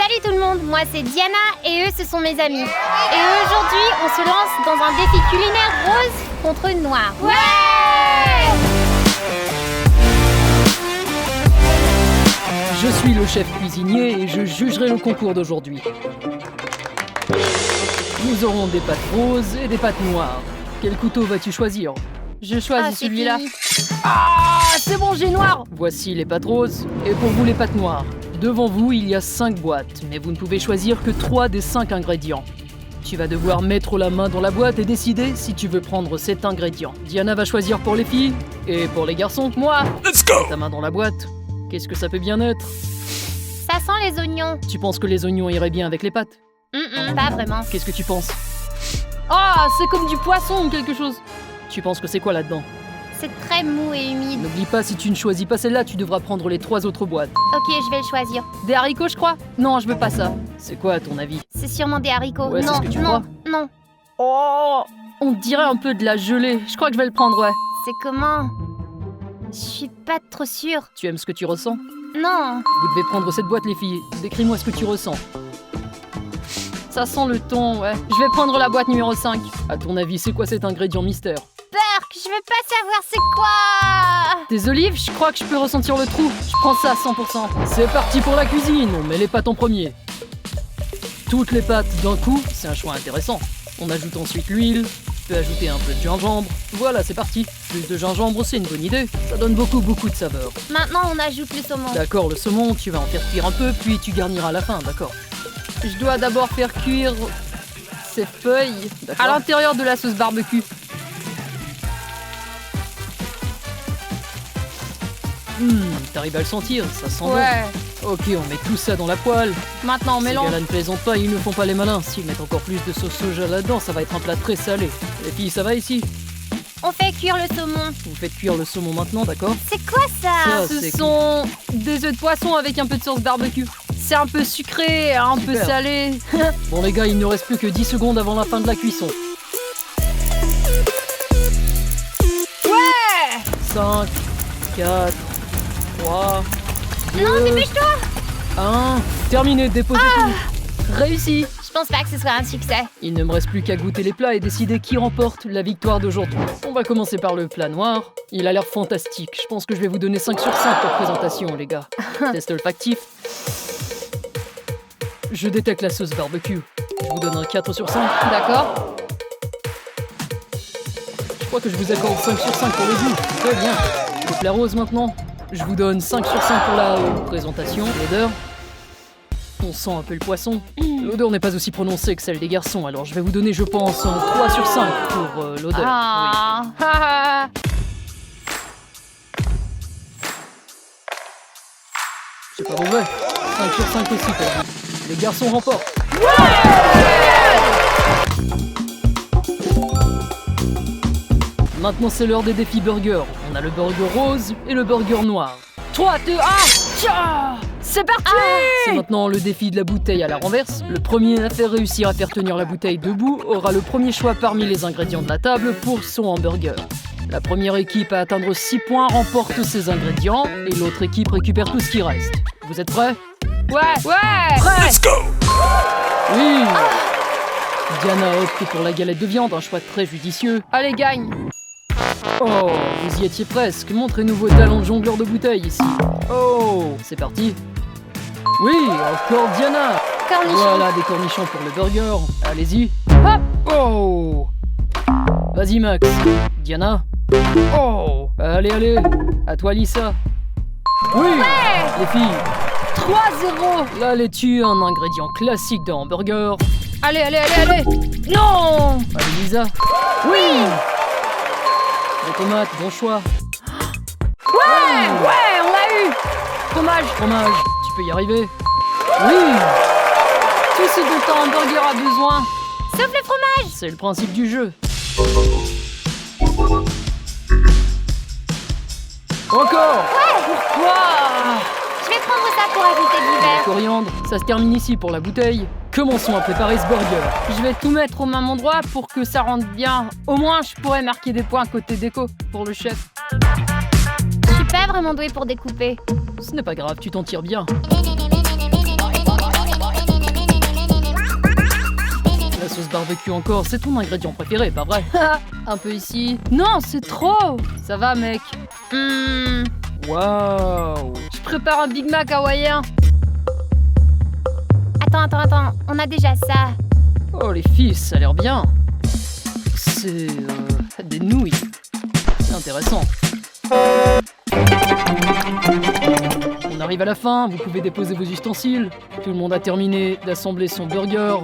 Salut tout le monde, moi c'est Diana et eux ce sont mes amis. Et aujourd'hui on se lance dans un défi culinaire rose contre noir. Ouais! Je suis le chef cuisinier et je jugerai le concours d'aujourd'hui. Nous aurons des pâtes roses et des pâtes noires. Quel couteau vas-tu choisir? Je choisis celui-là. Ah, c'est bon, j'ai noir. Voici les pâtes roses et pour vous les pâtes noires. Devant vous, il y a 5 boîtes, mais vous ne pouvez choisir que 3 des 5 ingrédients. Tu vas devoir mettre la main dans la boîte et décider si tu veux prendre cet ingrédient. Diana va choisir pour les filles et pour les garçons. Moi. Let's go! Ta main dans la boîte. Qu'est-ce que ça peut bien être? Ça sent les oignons. Tu penses que les oignons iraient bien avec les pâtes? Pas vraiment. Qu'est-ce que tu penses? Ah, c'est comme du poisson ou quelque chose. Tu penses que c'est quoi là-dedans? C'est très mou et humide. N'oublie pas, si tu ne choisis pas celle-là, tu devras prendre les 3 autres boîtes. Ok, je vais le choisir. Des haricots, je crois. Non, je veux pas ça. C'est quoi à ton avis? C'est sûrement des haricots. Ouais, c'est non, ce que tu non, crois. non. Oh, on dirait un peu de la gelée. Je crois que je vais le prendre, ouais. C'est comment? Je suis pas trop sûre. Tu aimes ce que tu ressens? Non. Vous devez prendre cette boîte, les filles. Décris-moi ce que tu ressens. Ça sent le thon, ouais. Je vais prendre la boîte numéro 5. À ton avis, c'est quoi cet ingrédient mystère? Burk, je veux pas savoir c'est quoi. Des olives, je crois que je peux ressentir le trou. Je prends ça à 100%. C'est parti pour la cuisine, on met les pâtes en premier. Toutes les pâtes d'un coup, c'est un choix intéressant. On ajoute ensuite l'huile, tu peux ajouter un peu de gingembre. Voilà, c'est parti. Plus de gingembre, c'est une bonne idée. Ça donne beaucoup de saveur. Maintenant on ajoute le saumon. D'accord, le saumon, tu vas en faire cuire un peu, puis tu garniras à la fin, d'accord? Je dois d'abord faire cuire ces feuilles D'accord. à l'intérieur de la sauce barbecue. T'arrives à le sentir, ça sent Ouais. bon. Ok, on met tout ça dans la poêle. Maintenant, on Ces mélange. gars-là ne plaisantent pas, ils ne font pas les malins. S'ils mettent encore plus de sauce soja là-dedans, ça va être un plat très salé. Les filles, ça va ici? On fait cuire le saumon. Vous faites cuire le saumon maintenant, d'accord? C'est quoi ça? Ça, Ce c'est sont des œufs de poisson avec un peu de sauce barbecue. C'est un peu sucré, un peu Super. salé. Bon les gars, il ne reste plus que 10 secondes avant la fin de la cuisson. Ouais! 5, 4, 3, 2, Non, dépêche-toi. 1. Terminé, déposez tout. Réussi. Je pense pas que ce soit un succès. Il ne me reste plus qu'à goûter les plats et décider qui remporte la victoire d'aujourd'hui. On va commencer par le plat noir. Il a l'air fantastique. Je pense que je vais vous donner 5 sur 5 pour présentation, les gars. Test olfactif. Je détecte la sauce barbecue. Je vous donne un 4 sur 5. D'accord. Je crois que je vous accorde 5 sur 5 pour le goût. Très bien. Le plat rose maintenant. Je vous donne 5 sur 5 pour la présentation. L'odeur. On sent un peu le poisson. L'odeur n'est pas aussi prononcée que celle des garçons, alors je vais vous donner, je pense, un 3 sur 5 pour l'odeur. Ah. Ah. C'est pas mauvais. 5 sur 5 aussi pour vous. Les garçons remportent. Maintenant, c'est l'heure des défis burgers. On a le burger rose et le burger noir. 3, 2, 1. Tcha. C'est parti. C'est maintenant le défi de la bouteille à la renverse. Le premier à faire réussir à faire tenir la bouteille debout aura le premier choix parmi les ingrédients de la table pour son hamburger. La première équipe à atteindre 6 points remporte ses ingrédients et l'autre équipe récupère tout ce qui reste. Vous êtes prêts? Ouais. Let's go! Oui! Diana opte pour la galette de viande, un choix très judicieux. Allez, gagne. Oh, vous y étiez presque. Montrez-nous vos talents de jongleur de bouteilles ici. Oh, c'est parti. Oui, encore Diana. Cornichon. Voilà des cornichons pour le burger. Allez-y. Hop. Oh. Vas-y Max. Diana. Oh. Allez. À toi Lisa. Oui. Les filles. 3-0. La laitue, un ingrédient classique de hamburger. Allez. Non. Allez Lisa. Oui. Les tomates, bon choix. Ouais, on l'a eu. Fromage. Fromage, tu peux y arriver. Oui. Tout ce dont un hamburger a besoin. Sauf le fromage. C'est le principe du jeu. Encore. Pourquoi? Je vais prendre ça pour ajouter de La l'hiver. coriandre, ça se termine ici pour la bouteille. Commençons à préparer ce burger. Je vais tout mettre au même endroit pour que ça rentre bien. Au moins, je pourrais marquer des points côté déco pour le chef. Je suis pas vraiment douée pour découper. Ce n'est pas grave, tu t'en tires bien. barbecue encore, c'est ton ingrédient préféré, pas vrai? Un peu ici. Non, c'est trop. Ça va, mec. Waouh! Je prépare un Big Mac hawaïen. Attends, on a déjà ça. Oh les filles, ça a l'air bien. C'est des nouilles. C'est intéressant. On arrive à la fin, vous pouvez déposer vos ustensiles. Tout le monde a terminé d'assembler son burger.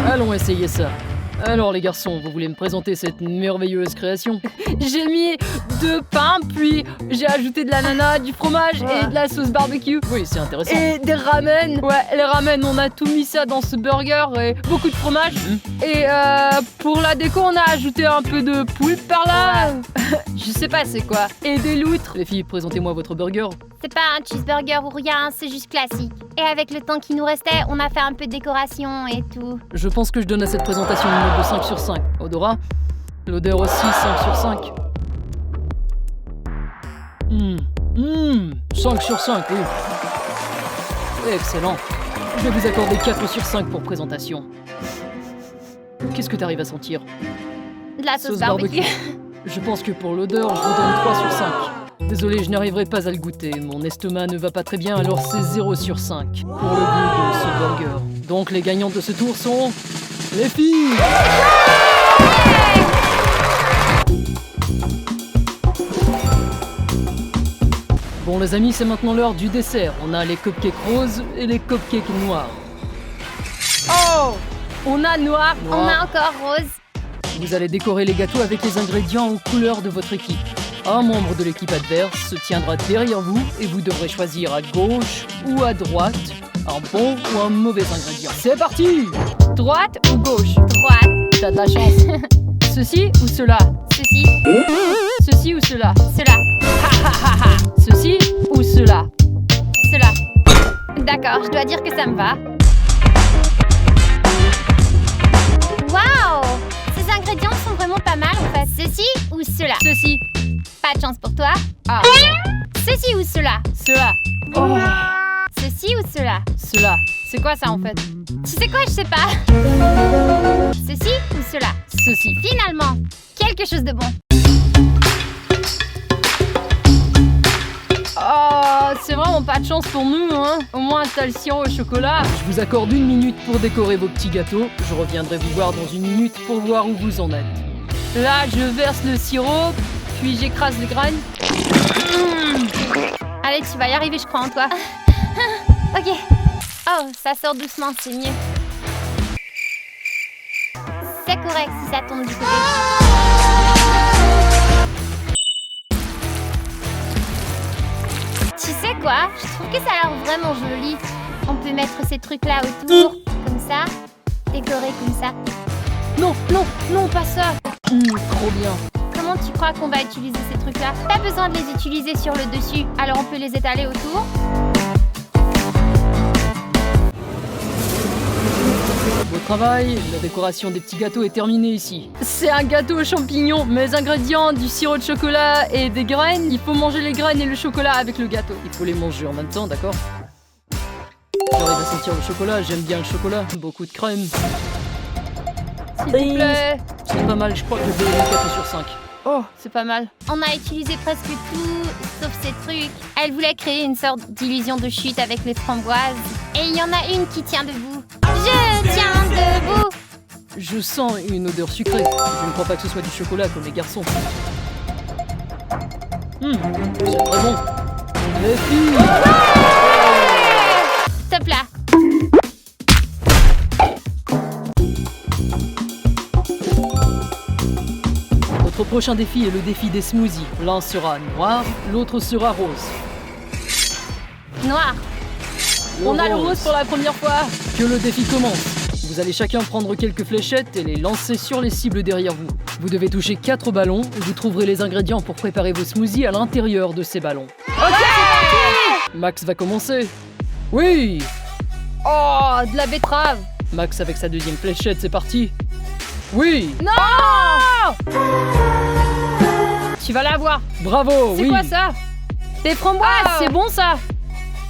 Allons essayer ça. Alors les garçons, vous voulez me présenter cette merveilleuse création? J'ai mis 2 pains, puis j'ai ajouté de l'ananas, du fromage et de la sauce barbecue. Oui, c'est intéressant. Et des ramen. Ouais, les ramen, on a tout mis ça dans ce burger et beaucoup de fromage. Et pour la déco, on a ajouté un peu de poulpe par là. Je sais pas c'est quoi. Et des loutres. Les filles, présentez-moi votre burger. C'est pas un cheeseburger ou rien, c'est juste classique. Et avec le temps qui nous restait, on a fait un peu de décoration et tout. Je pense que je donne à cette présentation une note de 5 sur 5. Odorat? L'odeur aussi, 5 sur 5. 5 sur 5, oui. Excellent. Je vais vous accorder 4 sur 5 pour présentation. Qu'est-ce que t'arrives à sentir? De la sauce barbecue. Je pense que pour l'odeur, je vous donne 3 sur 5. Désolé, je n'arriverai pas à le goûter. Mon estomac ne va pas très bien, alors c'est 0 sur 5 pour le goût de ce burger. Donc les gagnantes de ce tour sont... les filles! Bon les amis, c'est maintenant l'heure du dessert. On a les cupcakes roses et les cupcakes noirs. Oh! On a noir. On a encore rose. Vous allez décorer les gâteaux avec les ingrédients aux couleurs de votre équipe. Un membre de l'équipe adverse se tiendra derrière vous et vous devrez choisir à gauche ou à droite un bon ou un mauvais ingrédient. C'est parti! Droite ou gauche? Droite. T'as de la chance. Ceci ou cela? Ceci. Ceci ou cela? Cela. Ceci ou cela? Cela. D'accord, je dois dire que ça me va. Waouh! Ces ingrédients sont vraiment pas mal en fait. Ceci ou cela? Ceci. Pas de chance pour toi. Ah. Ceci ou cela? Cela. Oh. Ceci ou cela? Cela. C'est quoi ça en fait? Tu sais quoi, je sais pas. Ceci ou cela? Ceci. Finalement, quelque chose de bon. Oh, c'est vraiment pas de chance pour nous, hein. Au moins t'as le sirop au chocolat. Je vous accorde 1 minute pour décorer vos petits gâteaux. Je reviendrai vous voir dans 1 minute pour voir où vous en êtes. Là, je verse le sirop, puis j'écrase les graines. Allez, tu vas y arriver, je crois en toi. Ok. Oh, ça sort doucement, c'est mieux. C'est correct si ça tombe du côté. Tu sais quoi? Je trouve que ça a l'air vraiment joli. On peut mettre ces trucs-là autour, comme ça. Décorer comme ça. Non, non, non, pas ça. Trop bien. Comment tu crois qu'on va utiliser ces trucs-là? Pas besoin de les utiliser sur le dessus, alors on peut les étaler autour. Beau travail, la décoration des petits gâteaux est terminée ici. C'est un gâteau aux champignons. Mes ingrédients, du sirop de chocolat et des graines. Il faut manger les graines et le chocolat avec le gâteau. Il faut les manger en même temps, d'accord? J'arrive à sentir le chocolat, j'aime bien le chocolat. Beaucoup de crème. S'il te plaît. C'est pas mal, je crois que je vais donner 4 sur 5. Oh, c'est pas mal. On a utilisé presque tout, sauf ces trucs. Elle voulait créer une sorte d'illusion de chute avec les framboises. Et il y en a une qui tient debout. Je tiens debout. Je sens une odeur sucrée. Je ne crois pas que ce soit du chocolat comme les garçons. C'est très bon. Les filles! Top là. Notre prochain défi est le défi des smoothies. L'un sera noir, l'autre sera rose. Noir. On a le rose pour la première fois. Que le défi commence. Vous allez chacun prendre quelques fléchettes et les lancer sur les cibles derrière vous. Vous devez toucher 4 ballons et vous trouverez les ingrédients pour préparer vos smoothies à l'intérieur de ces ballons. Ok. Max va commencer. Oui! Oh, de la betterave. Max avec sa deuxième fléchette, c'est parti. Oui! Non. Tu vas l'avoir. Bravo, C'est oui! quoi ça? Des framboises, c'est bon ça.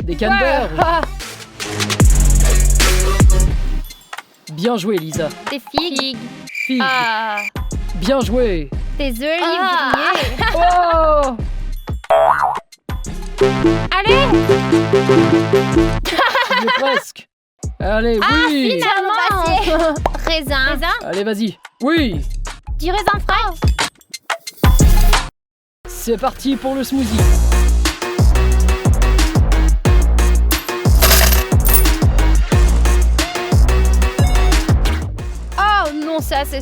Des canneberges. Ouais. Bien joué, Lisa. Des figues. Figue. Ah. Bien joué. Des olives grillées. Oh. Allez, Tu y es presque. Allez, oui. finalement. Raisin. Allez, vas-y. Oui. Du raisin frais. C'est parti pour le smoothie. Oh non, c'est assez.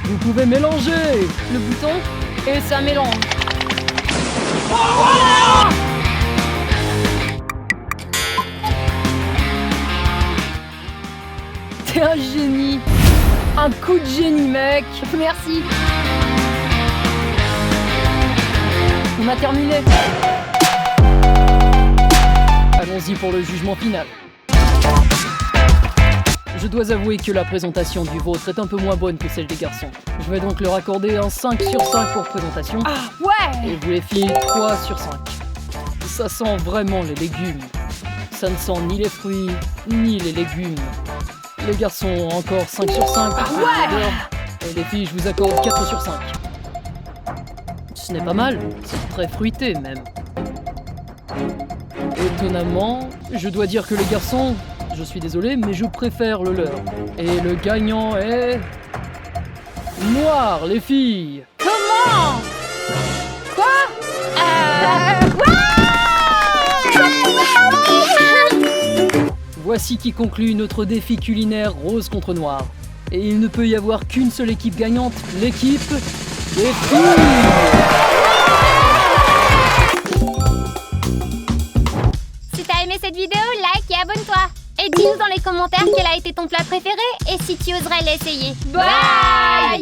Vous pouvez mélanger. Le bouton et ça mélange. T'es un génie. Un coup de génie, mec. Merci. On a terminé. Allons-y pour le jugement final. Je dois avouer que la présentation du vôtre est un peu moins bonne que celle des garçons. Je vais donc leur accorder un 5 sur 5 pour présentation. Ah ouais. Et vous les filles, 3 sur 5. Ça sent vraiment les légumes. Ça ne sent ni les fruits, ni les légumes. Les garçons, encore 5 sur 5. Ah ouais. Et les filles, je vous accorde 4 sur 5. Ce n'est pas mal, c'est très fruité même. Étonnamment, je dois dire que les garçons, je suis désolé, mais je préfère le leur. Et le gagnant est... Noir, les filles. Comment? Voici qui conclut notre défi culinaire rose contre noir. Et il ne peut y avoir qu'une seule équipe gagnante, l'équipe des filles. Si t'as aimé cette vidéo, like et abonne-toi. Et dis-nous dans les commentaires quel a été ton plat préféré et si tu oserais l'essayer. Bye.